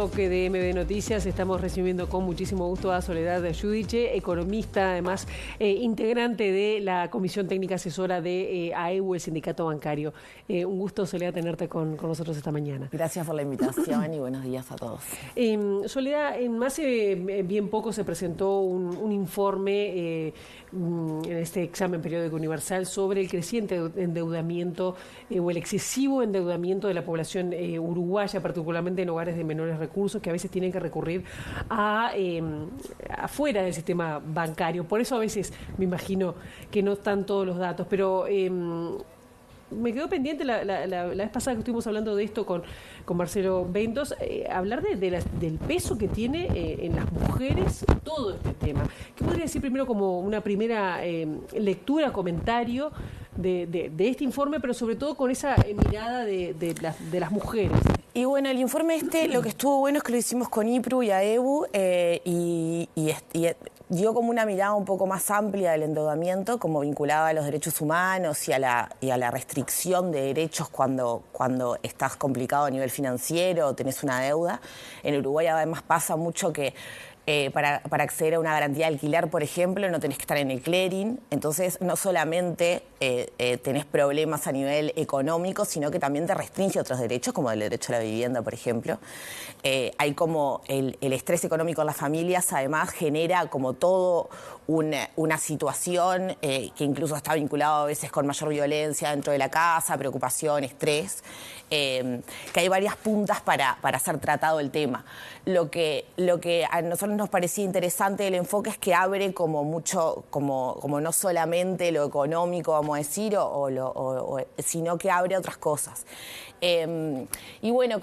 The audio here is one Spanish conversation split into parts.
bloque de MB Noticias estamos recibiendo con muchísimo gusto a Soledad Giudice, economista, además integrante de la Comisión Técnica Asesora de AEU, el Sindicato Bancario. Un gusto, Soledad, tenerte con nosotros esta mañana. Gracias por la invitación y buenos días a todos. Soledad, hace bien poco se presentó un informe en este examen periódico universal sobre el creciente endeudamiento o el excesivo endeudamiento de la población uruguaya, particularmente en hogares de menores recursos, que a veces tienen que recurrir afuera del sistema bancario. Por eso a veces me imagino que no están todos los datos, pero me quedó pendiente la vez pasada que estuvimos hablando de esto con Marcelo Bentos, hablar del peso que tiene en las mujeres todo este tema. ¿Qué podría decir primero como una primera lectura, comentario de este informe, pero sobre todo con esa mirada de las mujeres? Y bueno, el informe lo que estuvo bueno es que lo hicimos con IPRU y AEU y dio como una mirada un poco más amplia del endeudamiento, como vinculada a los derechos humanos y a la restricción de derechos cuando estás complicado a nivel financiero o tenés una deuda. En Uruguay además pasa mucho que para acceder a una garantía de alquiler, por ejemplo, no tenés que estar en el clearing. Entonces, no solamente tenés problemas a nivel económico, sino que también te restringe otros derechos, como el derecho a la vivienda, por ejemplo. Hay como el estrés económico en las familias, además, genera como todo una situación que incluso está vinculado a veces con mayor violencia dentro de la casa, preocupación, estrés, que hay varias puntas para ser tratado el tema. Lo que a nosotros nos parecía interesante del enfoque es que abre como mucho, como no solamente lo económico, vamos a decir, sino que abre otras cosas. Y bueno,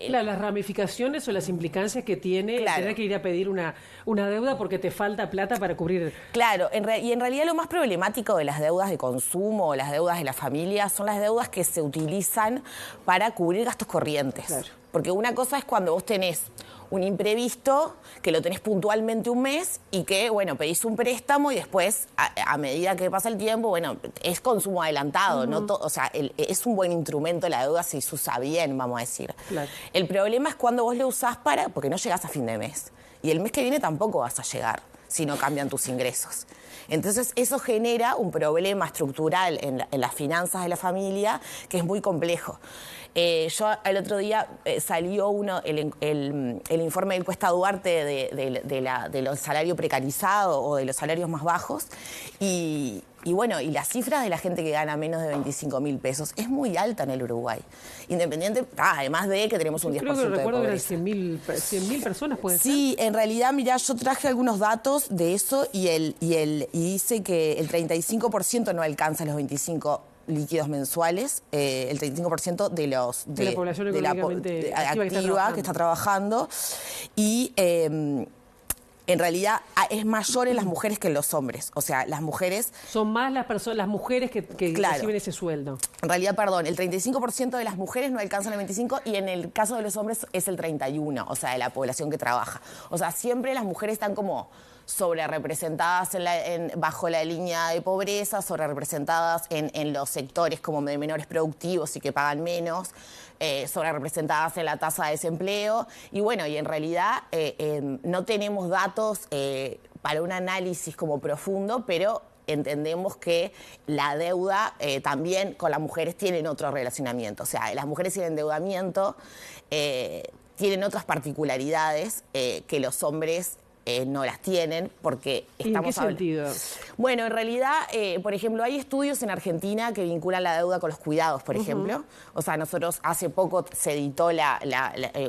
las ramificaciones o las implicancias que tiene tener que ir a pedir una deuda porque te falta plata para cubrir. Claro, y en realidad lo más problemático de las deudas de consumo o las deudas de la familia son las deudas que se utilizan para cubrir gastos corrientes. Claro. Porque una cosa es cuando vos tenés un imprevisto, que lo tenés puntualmente un mes y que, bueno, pedís un préstamo y después, a medida que pasa el tiempo, bueno, es consumo adelantado, ¿no? O sea, es un buen instrumento la deuda si se usa bien, vamos a decir. Claro. El problema es cuando vos lo usás porque no llegás a fin de mes. Y el mes que viene tampoco vas a llegar si no cambian tus ingresos. Entonces, eso genera un problema estructural en las finanzas de la familia que es muy complejo. Yo el otro día salió el informe del Cuesta Duarte de los salarios precarizados o de los salarios más bajos y bueno, y las cifras de la gente que gana menos de 25.000 pesos es muy alta en el Uruguay. Independiente, además de que tenemos un 10% de pobreza. Creo que recuerdo que eran 100.000 personas, ¿puede ser? Sí, en realidad, mirá, yo traje algunos datos de eso y dice que el 35% no alcanza los 25 líquidos mensuales, el 35% de la población económicamente activa que está trabajando y en realidad es mayor en las mujeres que en los hombres. O sea, las mujeres... Son más las mujeres que reciben ese sueldo. En realidad, perdón, el 35% de las mujeres no alcanzan el 25% y en el caso de los hombres es el 31%, o sea, de la población que trabaja. O sea, siempre las mujeres están como sobre representadas bajo la línea de pobreza, sobre representadas en los sectores como de menores productivos y que pagan menos, sobre representadas en la tasa de desempleo. Y bueno, y en realidad no tenemos datos para un análisis como profundo, pero entendemos que la deuda también con las mujeres tienen otro relacionamiento. O sea, las mujeres sin endeudamiento tienen otras particularidades que los hombres no las tienen porque estamos... ¿En qué sentido? Bueno, en realidad, por ejemplo, hay estudios en Argentina que vinculan la deuda con los cuidados, por ejemplo. O sea, nosotros hace poco se editó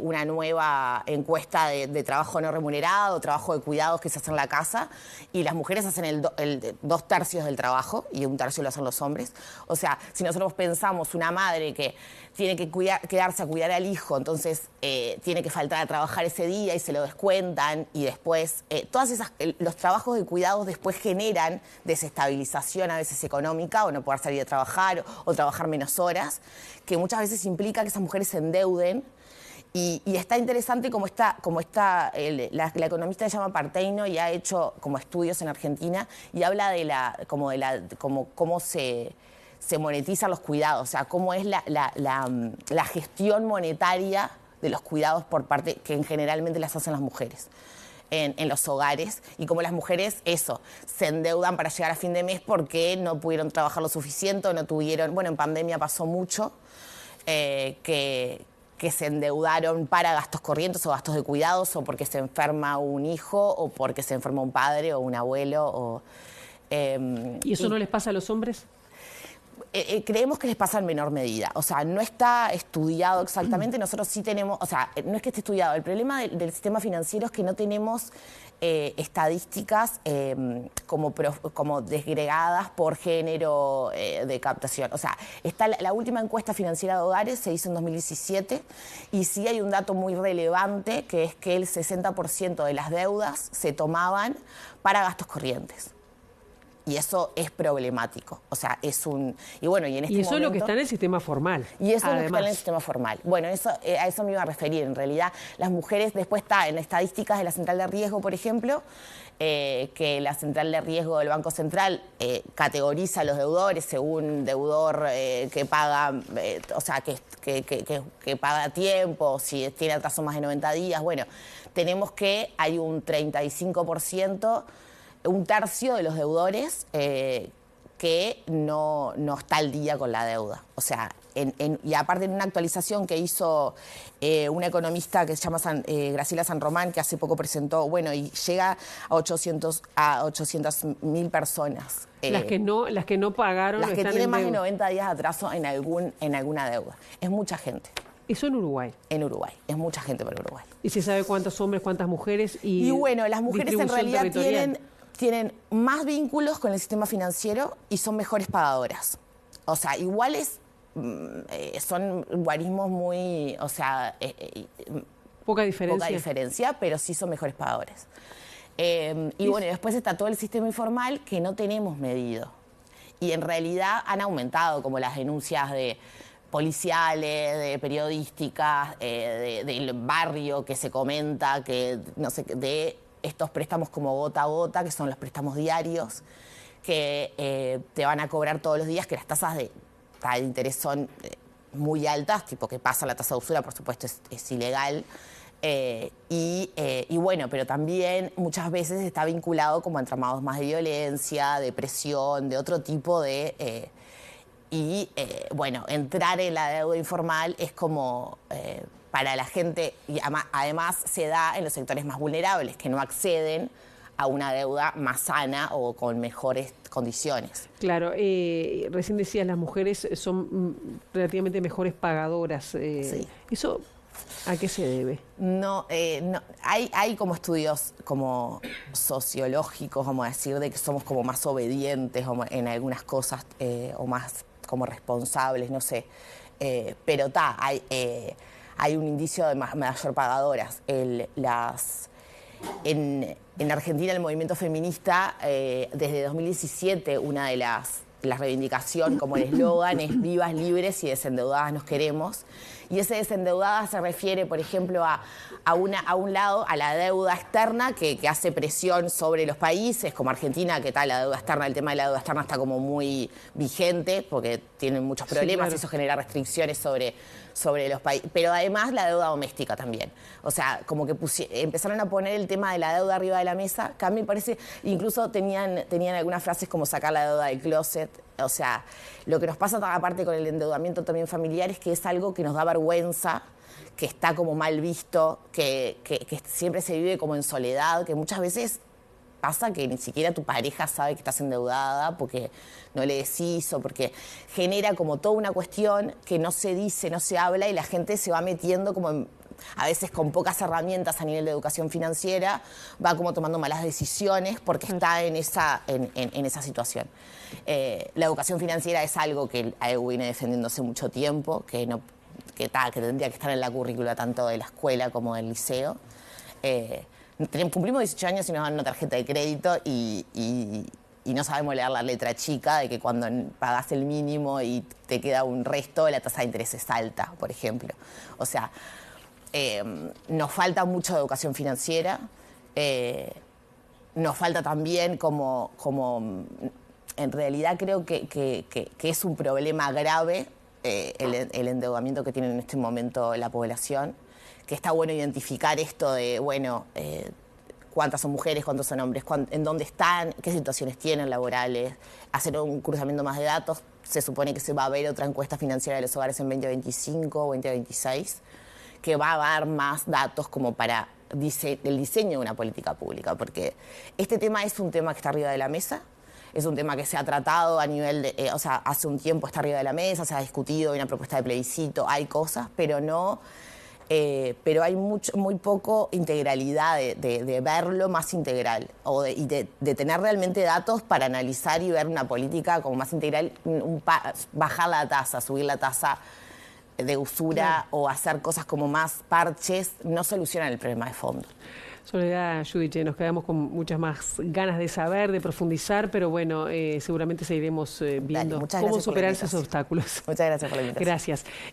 una nueva encuesta de trabajo no remunerado, trabajo de cuidados que se hace en la casa, y las mujeres hacen 2/3 del trabajo y 1/3 lo hacen los hombres. O sea, si nosotros pensamos una madre que tiene que quedarse a cuidar al hijo, entonces tiene que faltar a trabajar ese día y se lo descuentan y después los trabajos de cuidados después generan desestabilización a veces económica o no poder salir a trabajar o trabajar menos horas, que muchas veces implica que esas mujeres se endeuden. Y está interesante cómo la economista se llama Parteino y ha hecho como estudios en Argentina y habla de cómo se monetizan los cuidados, o sea, cómo es la gestión monetaria de los cuidados por parte que generalmente las hacen las mujeres en los hogares, y como las mujeres, eso, se endeudan para llegar a fin de mes porque no pudieron trabajar lo suficiente o no tuvieron, bueno, en pandemia pasó mucho, que se endeudaron para gastos corrientes o gastos de cuidados, o porque se enferma un hijo, o porque se enferma un padre o un abuelo. ¿Y eso no les pasa a los hombres? Creemos que les pasa en menor medida. O sea, no está estudiado exactamente. Nosotros sí tenemos, o sea, no es que esté estudiado. El problema del sistema financiero es que no tenemos estadísticas como desgregadas por género de captación. O sea, está la última encuesta financiera de hogares se hizo en 2017 y sí hay un dato muy relevante, que es que el 60% de las deudas se tomaban para gastos corrientes. Y eso es problemático. O sea, es un... Y bueno, y en este Y eso momento, es lo que está en el sistema formal. Y eso es lo que está además. en el sistema formal. Bueno, a eso me iba a referir. En realidad, las mujeres, después está en estadísticas de la Central de Riesgo, por ejemplo, que la Central de Riesgo del Banco Central categoriza a los deudores según deudor que paga, o sea, que paga a tiempo, si tiene atraso más de 90 días. Bueno, tenemos que hay un 35%, un tercio de los deudores que no está al día con la deuda. O sea, y aparte en una actualización que hizo una economista que se llama Graciela San Román, que hace poco presentó, bueno, y llega a 800.000 personas. Las que no pagaron. Las que están tienen en más de deuda. 90 días de atraso en alguna deuda. Es mucha gente. Eso en Uruguay. En Uruguay. Es mucha gente para Uruguay. ¿Y se sabe cuántos hombres, cuántas mujeres? Y bueno, las mujeres en distribución realidad territorial? tienen más vínculos con el sistema financiero y son mejores pagadoras. O sea, iguales son guarismos muy, o sea, Poca diferencia. poca diferencia, pero sí son mejores pagadores. Y bueno, después está todo el sistema informal que no tenemos medido. Y en realidad han aumentado como las denuncias de policiales, de periodísticas, del barrio que se comenta, que no sé, de estos préstamos como gota a gota, que son los préstamos diarios, que te van a cobrar todos los días, que las tasas de interés son muy altas, tipo que pasa la tasa de usura, por supuesto es ilegal. Y bueno, pero también muchas veces está vinculado como a entramados más de violencia, de presión, de otro tipo de... bueno, entrar en la deuda informal es como para la gente, y además se da en los sectores más vulnerables, que no acceden a una deuda más sana o con mejores condiciones. Claro, recién decías, las mujeres son relativamente mejores pagadoras. Sí. ¿Eso a qué se debe? No, hay como estudios como sociológicos, vamos a decir, de que somos como más obedientes en algunas cosas o más como responsables, no sé. Pero hay un indicio de mayor pagadoras. En Argentina el movimiento feminista, desde 2017, una de las reivindicaciones, como el eslogan, es vivas, libres y desendeudadas nos queremos. Y ese desendeudada se refiere, por ejemplo, a un lado, a la deuda externa que hace presión sobre los países, como Argentina, que tal, la deuda externa, el tema de la deuda externa está como muy vigente, porque tienen muchos problemas, sí, claro. Eso genera restricciones sobre los países, pero además la deuda doméstica también. O sea, como que empezaron a poner el tema de la deuda arriba de la mesa, que a mí me parece, incluso tenían algunas frases como sacar la deuda del closet. O sea, lo que nos pasa aparte con el endeudamiento también familiar es que es algo que nos da vergüenza, que está como mal visto, que siempre se vive como en soledad, que muchas veces pasa que ni siquiera tu pareja sabe que estás endeudada porque no le decís o porque genera como toda una cuestión que no se dice, no se habla y la gente se va metiendo como a veces con pocas herramientas a nivel de educación financiera, va como tomando malas decisiones porque está en esa situación. La educación financiera es algo que el AEU viene defendiendo hace mucho tiempo, que tendría que estar en la currícula tanto de la escuela como del liceo. Cumplimos 18 años y nos dan una tarjeta de crédito y no sabemos leer la letra chica de que cuando pagás el mínimo y te queda un resto, la tasa de interés es alta, por ejemplo. O sea, nos falta mucho de educación financiera, nos falta también como en realidad creo que es un problema grave el endeudamiento que tiene en este momento la población. que está bueno identificar esto de, bueno, cuántas son mujeres, cuántos son hombres, en dónde están, qué situaciones tienen laborales, hacer un cruzamiento más de datos. Se supone que se va a ver otra encuesta financiera de los hogares en 2025 o 2026, que va a dar más datos como para el diseño de una política pública, porque este tema es un tema que está arriba de la mesa, es un tema que se ha tratado a nivel de, o sea, hace un tiempo está arriba de la mesa, se ha discutido, hay una propuesta de plebiscito, hay cosas, pero no... pero hay muy poco integralidad de verlo más integral y de tener realmente datos para analizar y ver una política como más integral, bajar la tasa, subir la tasa de usura o hacer cosas como más parches, no solucionan el problema de fondo. Soledad Yudiche, nos quedamos con muchas más ganas de saber, de profundizar, pero bueno, seguramente seguiremos viendo cómo superar esos obstáculos. Muchas gracias por la invitación. Gracias.